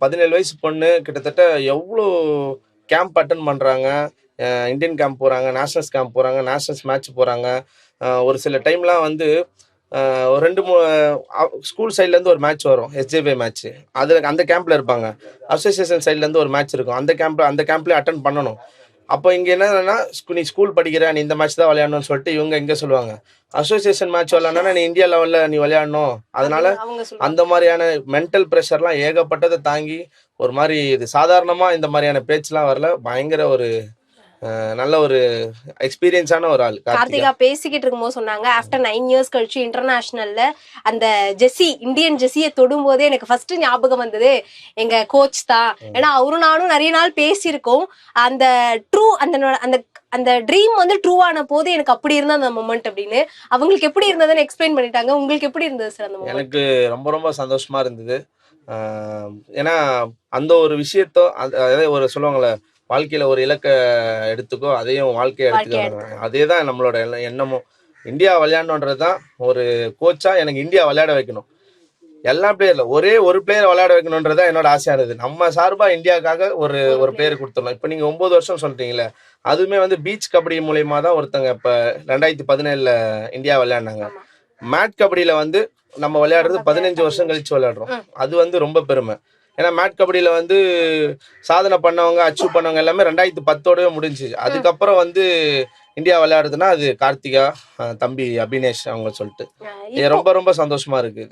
17 வயசு பொண்ணு கிட்டத்தட்ட எவ்வளோ கேம்ப் அட்டன் பண்ணுறாங்க. இந்தியன் கேம்ப் போகிறாங்க, நேஷனல்ஸ் கேம்ப் போகிறாங்க, நேஷனல்ஸ் மேட்ச் போகிறாங்க. ஒரு சில டைம்லாம் வந்து ஒரு 2 3 ஸ்கூல் சைட்லேருந்து ஒரு மேட்ச் வரும், எஸ்ஜேபி மேட்ச்சு. அதில் அந்த கேம்பில் இருப்பாங்க. அசோசியேஷன் சைட்லேருந்து ஒரு மேட்ச் இருக்கும், அந்த கேம்ப்லேயே அட்டன் பண்ணணும். அப்போ இங்கே என்னன்னா, நீ ஸ்கூல் படிக்கிற, நீ இந்த மேட்ச் தான் விளையாடணும்னு சொல்லிட்டு இவங்க இங்கே சொல்லுவாங்க. அசோசியேஷன் மேட்ச் விளையாடணும்னா நீ இந்தியா லெவலில் நீ விளையாடணும். அதனால அந்த மாதிரியான மென்டல் ப்ரெஷர்லாம் ஏகப்பட்டதை தாங்கி ஒரு மாதிரி இது சாதாரணமாக இந்த மாதிரியான பேச்சுலாம் வரல. பயங்கர ஒரு நல்ல ஒரு எக்ஸ்பீரியன்ஸான ஒரு ஆள் கார்த்திகா. பேசிக்கிட்டு இருக்கும்போது சொன்னாங்க, ஆஃப்டர் 9 இயர்ஸ் கழிச்சு இன்டர்நேஷனல்ல அந்த இந்தியன் ஜெர்சியை தொடும் போதே எனக்கு ஃபர்ஸ்ட் ஞாபகம் வந்தது எங்க கோச் தான். ஏன்னா அவரும் நானும் நிறைய நாள் பேசியிருக்கோம். அந்த ட்ரூ அந்த அந்த ட்ரீம் வந்து ட்ரூ ஆன போது எனக்கு அப்படி இருந்த அந்த மொமெண்ட் அப்படின்னு அவங்களுக்கு எப்படி இருந்ததுன்னு எக்ஸ்பிளைன் பண்ணிட்டாங்க. உங்களுக்கு எப்படி இருந்தது சார் அந்த மொமெண்ட்? எனக்கு ரொம்ப ரொம்ப சந்தோஷமா இருந்தது. ஏன்னா அந்த ஒரு விஷயத்தோ அதாவது ஒரு சொல்லுவாங்கள்ல, வாழ்க்கையில ஒரு இலக்கை எடுத்துக்கோ, அதையும் வாழ்க்கையை எடுத்துக்கோ. அதே தான் நம்மளோட எண்ணமும். இந்தியா விளையாடணுன்றது தான் ஒரு கோச்சா எனக்கு இந்தியா விளையாட வைக்கணும். எல்லா பிளேயர்ல ஒரே ஒரு பிளேயர் விளையாட வைக்கணுன்றது தான் என்னோட ஆசையா இருந்தது. நம்ம சார்பா இந்தியாவுக்காக ஒரு பிளேயர் கொடுத்துடணும். இப்போ நீங்க 9 வருஷம் சொல்றீங்களே, அதுவுமே வந்து பீச் கபடி மூலியமா தான் ஒருத்தங்க இப்போ 2017 இந்தியா விளையாடினாங்க. மேட் கபடியில வந்து நம்ம விளையாடுறது 15 வருஷம் கழிச்சு விளையாடுறோம். அது வந்து ரொம்ப பெருமை. ஏன்னா மேட் கபடியில வந்து சாதனை பண்ணவங்க, அச்சீவ் பண்ணவங்க எல்லாமே 2010ஓடவே முடிஞ்சு. அதுக்கப்புறம் வந்து இந்தியா விளையாடுறதுன்னா அது கார்த்திகா, தம்பி அபினேஷ் அவங்க சொல்லிட்டு ரொம்ப ரொம்ப சந்தோஷமா இருக்கு.